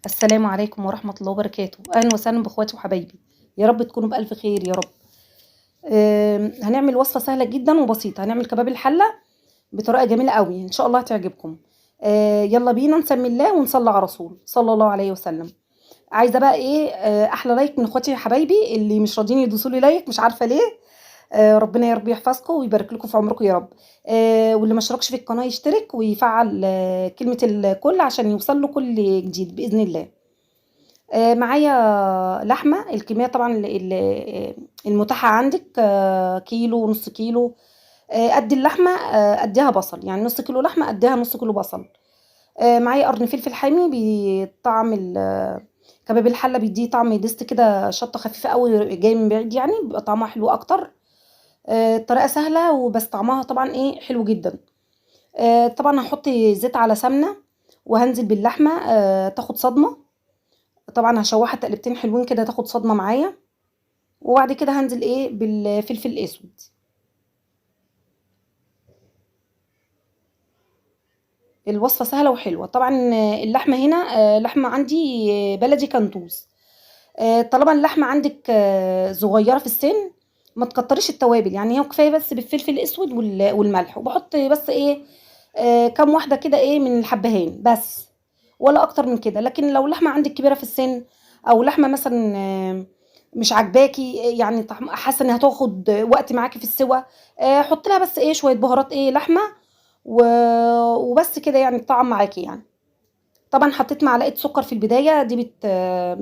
السلام عليكم ورحمة الله وبركاته. أهلا وسهلا بإخواتي وحبايبي، يا رب تكونوا بألف خير يا رب. هنعمل وصفة سهلة جدا وبسيطة. هنعمل كباب الحلة بطريقة جميلة قوي، إن شاء الله هتعجبكم. يلا بينا نسمي الله ونصلي على رسول صلى الله عليه وسلم. عايزة بقى إيه؟ أحلى لايك من إخواتي وحبايبي اللي مش راضيين يدوسوا لي لايك، مش عارفة ليه. ربنا يا رب يحفظكم ويبارك لكم في عمركم يا رب. واللي ما اشتركش في القناة يشترك ويفعل كلمة الكل عشان يوصل له كل جديد بإذن الله. معايا لحمة، الكمية طبعا المتاحة عندك كيلو ونص كيلو. قد اللحمة قدها بصل، يعني نص كيلو لحمة قدها نص كيلو بصل. معايا قرن فلفل حامي بطعم كباب الحلة، بيديه طعم ديست كده، شطة خفيفة قوي جاي من بعيد، يعني بيبقى طعمها حلو أكتر. الطريقة سهلة وبس طعمها طبعا ايه حلو جدا. طبعا هحط زيت على سمنة وهنزل باللحمة تاخد صدمة. طبعا هشوحها تقلبتين حلوين كده تاخد صدمة معايا، وبعد كده هنزل ايه بالفلفل الاسود. الوصفة سهلة وحلوة طبعا. اللحمة هنا لحمة عندي بلدي كندوز. طالما اللحمة عندك صغيرة في السن، ما تكتريش التوابل، يعني هو كفاية بس بالفلفل الاسود والملح، وبحط بس ايه كام واحدة كده ايه من الحبهان بس، ولا اكتر من كده. لكن لو لحمة عندك كبيرة في السن، او لحمة مثلا مش عاجباكي، يعني حاسة انها هتاخد وقت معاكي في السوى، حط لها بس ايه شوية بهارات ايه لحمة وبس كده، يعني الطعم معاكي يعني. طبعا حطيت معلقة سكر في البداية دي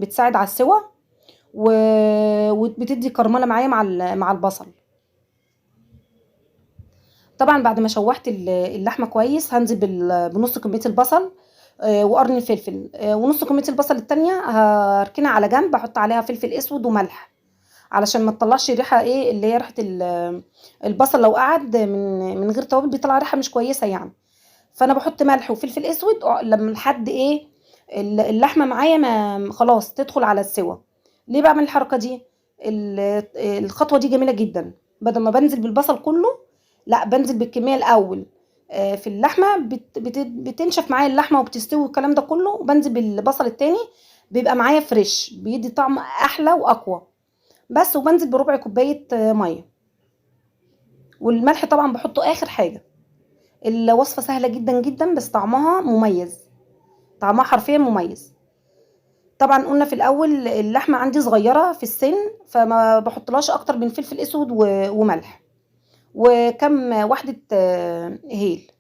بتساعد على السوى وبتدي كرمله معايا مع البصل. طبعا بعد ما شوحت اللحمه كويس، هنزل بنص كميه البصل وقرن الفلفل، ونص كميه البصل التانية هركنها على جنب، احط عليها فلفل اسود وملح علشان ما تطلعش ريحه ايه اللي هي ريحه البصل. لو قعد من غير توابل بيطلع ريحه مش كويسه يعني. فانا بحط ملح وفلفل اسود لما لحد ايه اللحمه معايا ما خلاص تدخل على السوا. ليه بعمل الحركه دي؟ الخطوه دي جميله جدا. بدل ما بنزل بالبصل كله، لا بنزل بالكميه الاول في اللحمه بتنشف معايا اللحمه وبتستوي والكلام ده كله، وبنزل بالبصل التاني بيبقى معايا فريش، بيدي طعم احلى واقوى بس. وبنزل بربع كوبايه ميه، والملح طبعا بحطه اخر حاجه. الوصفه سهله جدا جدا بس طعمها مميز، طعمها حرفيا مميز. طبعا قلنا في الاول اللحمه عندي صغيره في السن، فما بحطلهاش اكتر من فلفل اسود وملح وكم واحده هيل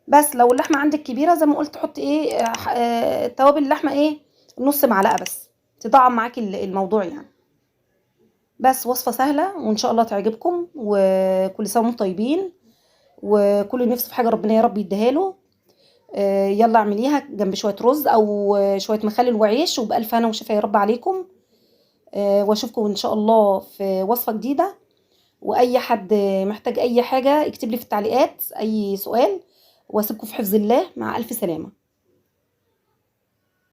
بس. لو اللحمه عندك كبيره زي ما قلت حطي ايه توابل اللحمه ايه نص معلقه بس، تطعم معاكي الموضوع يعني. بس وصفه سهله وان شاء الله تعجبكم، وكل سنه وانتم طيبين، وكل نفس في حاجه ربنا يا رب يديها له. يلا اعمليها جنب شويه رز او شويه مخلل وعيش، وبألف هنا وشفا يا رب عليكم. واشوفكم ان شاء الله في وصفه جديده. واي حد محتاج اي حاجه يكتب لي في التعليقات اي سؤال، واسيبكم في حفظ الله. مع الف سلامه.